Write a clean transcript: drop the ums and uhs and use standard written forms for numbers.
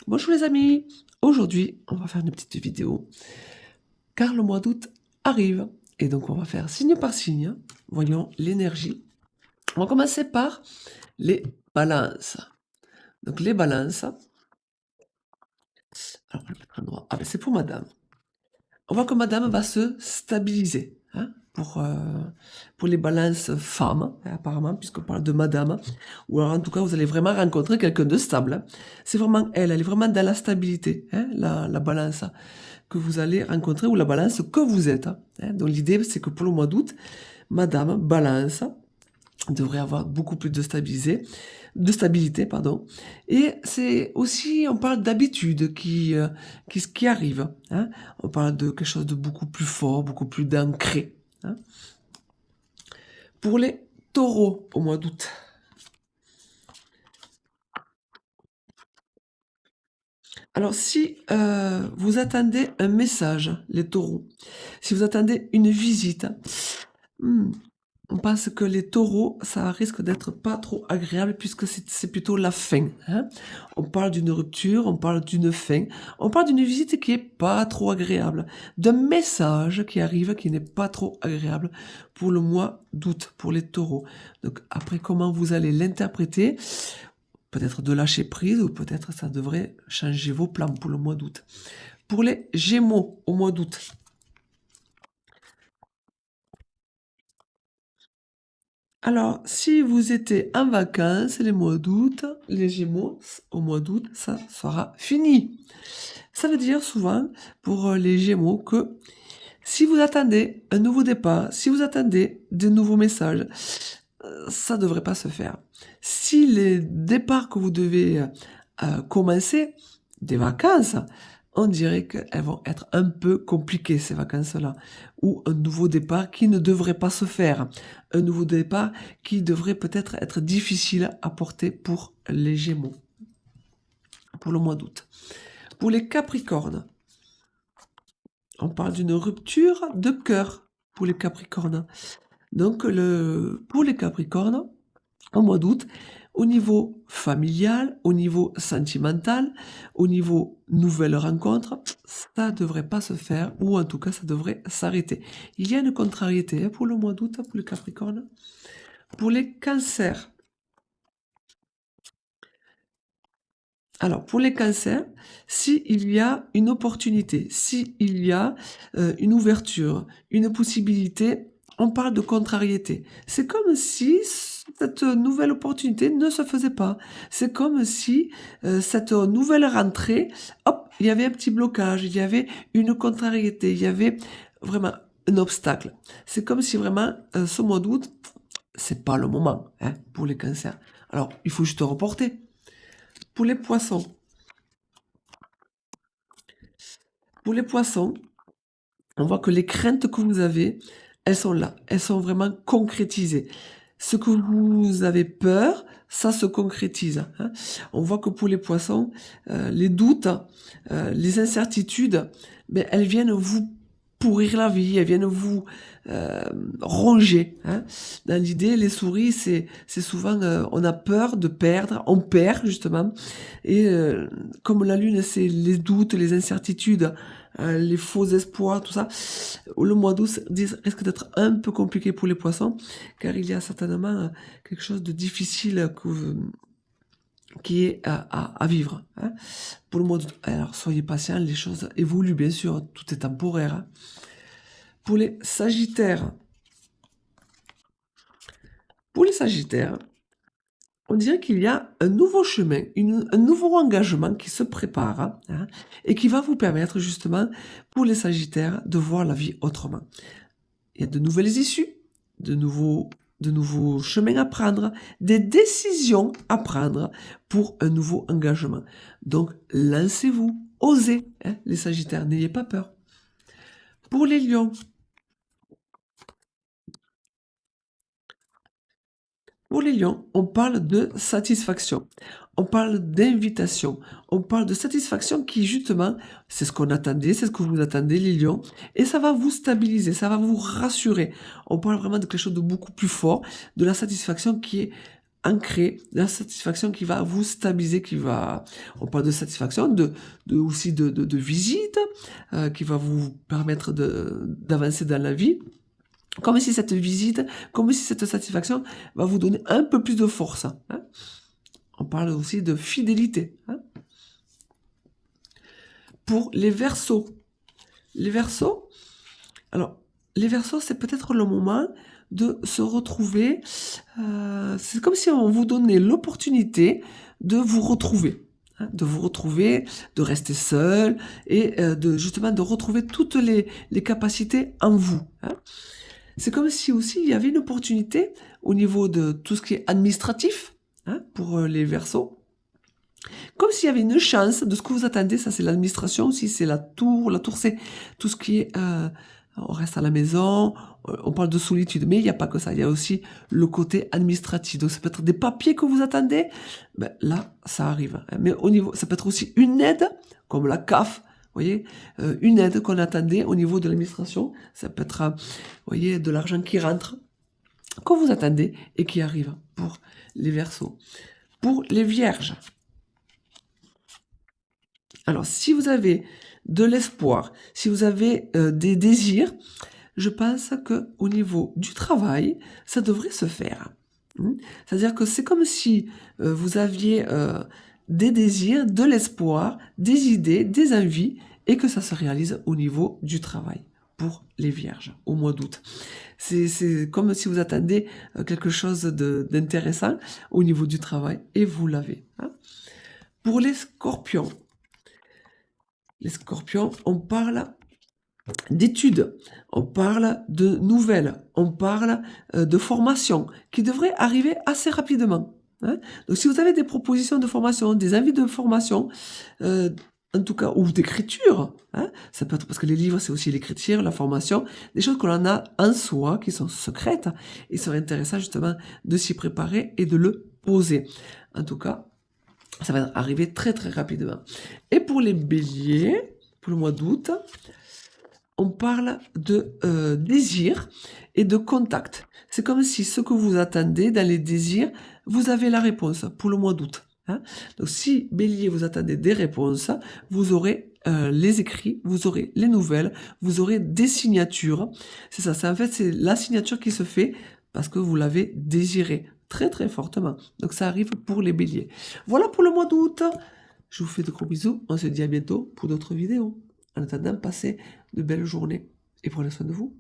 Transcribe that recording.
Bonjour les amis, aujourd'hui on va faire une petite vidéo car le mois d'août arrive et donc on va faire signe par signe, voyons l'énergie. On va commencer par les balances. Donc les balances, alors on va le mettre à droite, ah ben c'est pour madame. On voit que madame va se stabiliser hein, pour les balances femmes, hein, apparemment, puisqu'on parle de madame, ou alors en tout cas vous allez vraiment rencontrer quelqu'un de stable. Hein. C'est vraiment elle est vraiment dans la stabilité, hein, la balance que vous allez rencontrer ou la balance que vous êtes. Hein. Donc l'idée c'est que pour le mois d'août, madame balance devrait avoir beaucoup plus de stabilité, pardon. Et c'est aussi, on parle d'habitude qui arrive. Hein. On parle de quelque chose de beaucoup plus fort, beaucoup plus d'ancré. Hein. Pour les taureaux au mois d'août. Alors, si vous attendez un message, les taureaux, si vous attendez une visite, on pense que les taureaux, ça risque d'être pas trop agréable puisque c'est plutôt la fin. Hein. On parle d'une rupture, on parle d'une fin, on parle d'une visite qui est pas trop agréable, d'un message qui arrive qui n'est pas trop agréable pour le mois d'août, pour les taureaux. Donc après, comment vous allez l'interpréter? Peut-être de lâcher prise ou peut-être ça devrait changer vos plans pour le mois d'août. Pour les Gémeaux au mois d'août, alors, si vous étiez en vacances les mois d'août, les Gémeaux, au mois d'août, ça sera fini. Ça veut dire souvent pour les Gémeaux que si vous attendez un nouveau départ, si vous attendez de nouveaux messages, ça ne devrait pas se faire. Si les départs que vous devez commencer, des vacances, on dirait qu'elles vont être un peu compliquées, ces vacances-là. Ou un nouveau départ qui ne devrait pas se faire. Un nouveau départ qui devrait peut-être être difficile à porter pour les Gémeaux. Pour le mois d'août. Pour les Capricornes, on parle d'une rupture de cœur pour les Capricornes. Donc, pour les Capricornes, au mois d'août, au niveau familial, au niveau sentimental, au niveau nouvelle rencontre, ça ne devrait pas se faire, ou en tout cas, ça devrait s'arrêter. Il y a une contrariété pour le mois d'août, pour les Capricornes. Pour les Cancers, alors pour les Cancers, s'il y a une opportunité, s'il y a une ouverture, une possibilité, on parle de contrariété. C'est comme si cette nouvelle opportunité ne se faisait pas. C'est comme si cette nouvelle rentrée, hop, il y avait un petit blocage, il y avait une contrariété, il y avait vraiment un obstacle. C'est comme si vraiment ce mois d'août, c'est pas le moment hein, pour les cancers. Alors, il faut juste reporter. Pour les poissons, on voit que les craintes que vous avez, elles sont là, elles sont vraiment concrétisées. Ce que vous avez peur, ça se concrétise. Hein. On voit que pour les poissons, les doutes, les incertitudes, ben, elles viennent vous pourrir la vie, elles viennent vous ronger. Hein. Dans l'idée, les souris, c'est souvent, on a peur de perdre, on perd justement. Et comme la lune, c'est les doutes, les incertitudes, les faux espoirs, tout ça. Le mois d'août risque d'être un peu compliqué pour les poissons, car il y a certainement quelque chose de difficile qui est à vivre. Hein. Pour le mois d'août, alors soyez patients, les choses évoluent bien sûr, tout est temporaire. Hein. Pour les Sagittaires, on dirait qu'il y a un nouveau chemin, un nouveau engagement qui se prépare hein, et qui va vous permettre justement, pour les Sagittaires, de voir la vie autrement. Il y a de nouvelles issues, de nouveaux chemins à prendre, des décisions à prendre pour un nouveau engagement. Donc, lancez-vous, osez, hein, les Sagittaires, n'ayez pas peur. Pour les Lions, on parle de satisfaction, on parle d'invitation, on parle de satisfaction qui justement, c'est ce qu'on attendait, c'est ce que vous attendez les lions, et ça va vous stabiliser, ça va vous rassurer. On parle vraiment de quelque chose de beaucoup plus fort, de la satisfaction qui est ancré, la satisfaction qui va vous stabiliser, on parle de satisfaction, aussi de visite, qui va vous permettre d'avancer dans la vie, comme si cette visite, comme si cette satisfaction va vous donner un peu plus de force. Hein. On parle aussi de fidélité. Hein. Pour les Verseaux. Les Verseaux, alors, les Verseaux, c'est peut-être le moment de se retrouver. C'est comme si on vous donnait l'opportunité de vous retrouver. Hein, de vous retrouver, de rester seul et justement de retrouver toutes les capacités en vous. Hein. C'est comme si aussi il y avait une opportunité au niveau de tout ce qui est administratif, hein, pour les Verseaux. Comme s'il y avait une chance de ce que vous attendez, ça c'est l'administration aussi, c'est la tour c'est tout ce qui est, on reste à la maison, on parle de solitude, mais il n'y a pas que ça, il y a aussi le côté administratif, donc ça peut être des papiers que vous attendez, ben là ça arrive, mais au niveau, ça peut être aussi une aide, comme la CAF, vous voyez, une aide qu'on attendait au niveau de l'administration, ça peut être, vous voyez, de l'argent qui rentre, que vous attendez et qui arrive pour les Verseaux. Pour les Vierges, alors, si vous avez de l'espoir, si vous avez des désirs, je pense qu'au niveau du travail, ça devrait se faire. C'est-à-dire que c'est comme si vous aviez des désirs, de l'espoir, des idées, des envies, et que ça se réalise au niveau du travail pour les Vierges au mois d'août. C'est comme si vous attendez quelque chose d'intéressant au niveau du travail, et vous l'avez. Hein. Pour les Scorpions, on parle d'études, on parle de nouvelles, on parle de formation qui devrait arriver assez rapidement. Hein. Donc si vous avez des propositions de formation, des envies de formation, en tout cas, ou d'écriture, hein, ça peut être parce que les livres c'est aussi l'écriture, la formation, des choses que l'on a en soi, qui sont secrètes, il serait intéressant justement de s'y préparer et de le poser. En tout cas, ça va arriver très très rapidement. Et pour les Béliers, pour le mois d'août, on parle de désir et de contact. C'est comme si ce que vous attendez dans les désirs, vous avez la réponse pour le mois d'août. Hein. Donc si Bélier, vous attendez des réponses, vous aurez les écrits, vous aurez les nouvelles, vous aurez des signatures. C'est ça, en fait c'est la signature qui se fait parce que vous l'avez désiré très très fortement. Donc ça arrive pour les Béliers. Voilà pour le mois d'août. Je vous fais de gros bisous. On se dit à bientôt pour d'autres vidéos. En attendant, passez de belles journées et prenez soin de vous.